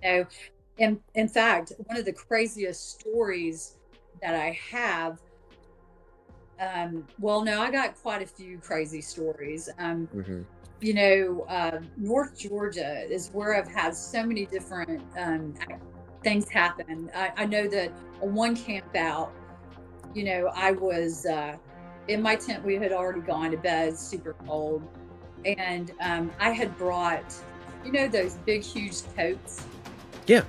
know, in fact, one of the craziest stories that I have, well, no, I got quite a few crazy stories. Hmm. North Georgia is where I've had so many different things happen. I know that on one camp out, I was in my tent. We had already gone to bed, super cold. And I had brought, those big, huge totes. Yeah.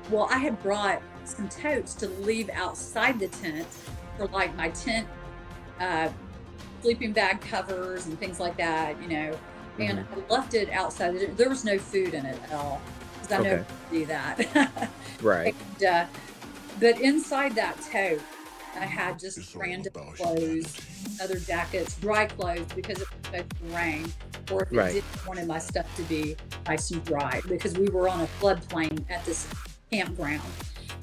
Well, I had brought some totes to leave outside the tent for like my tent uh, sleeping bag covers and things like that. And Hmm. I left it outside. There was no food in it at all because I know Okay. to do that. Right. and But inside that tote, I had just random clothes, other jackets, dry clothes because it was supposed to rain, or if it Right. did, I wanted my stuff to be nice and dry because we were on a floodplain at this campground.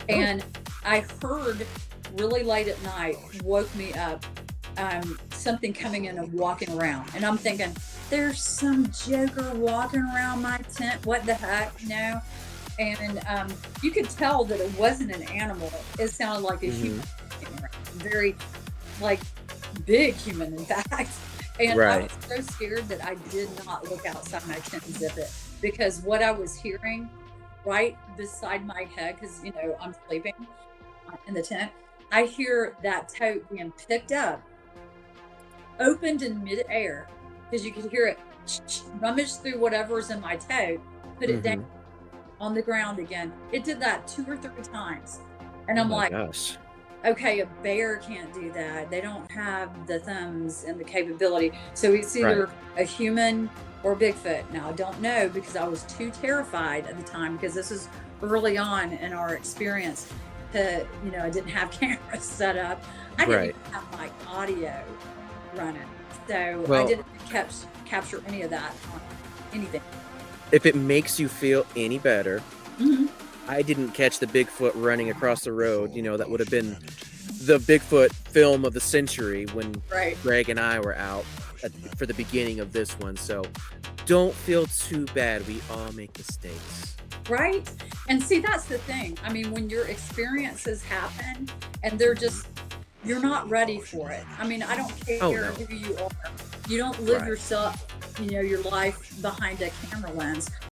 Oh. And I heard really late at night, woke me up, something coming in and walking around. And I'm thinking, there's some joker walking around my tent. What the heck? And you could tell that it wasn't an animal. It sounded like a human Hmm. walking around, very like big human, in fact. And I Right. was so scared that I did not look outside my tent and zip it because what I was hearing right beside my head, because I'm sleeping in the tent, I hear that tote being picked up, opened in midair, because you could hear it rummage through whatever's in my tote, put it down Hmm. on the ground again. It did that 2 or 3 times. And Oh I'm my like, gosh. okay, a bear can't do that. They don't have the thumbs and the capability. So it's Right. either a human or Bigfoot. Now, I don't know because I was too terrified at the time because this is early on in our experience I didn't have cameras set up. I didn't Right. even have my audio running. So I Well, didn't capture any of that on anything. if it makes you feel any better, Mhm. I didn't catch the Bigfoot running across the road. That would have been the Bigfoot film of the century when Right. Greg and I were out for the beginning of this one. So don't feel too bad. We all make mistakes. Right? And see, that's the thing. I mean, when your experiences happen and they're Hmm. just, you're not ready for it. I mean, I don't Oh, care no. who you are. You don't live Right. yourself, your life behind a camera lens.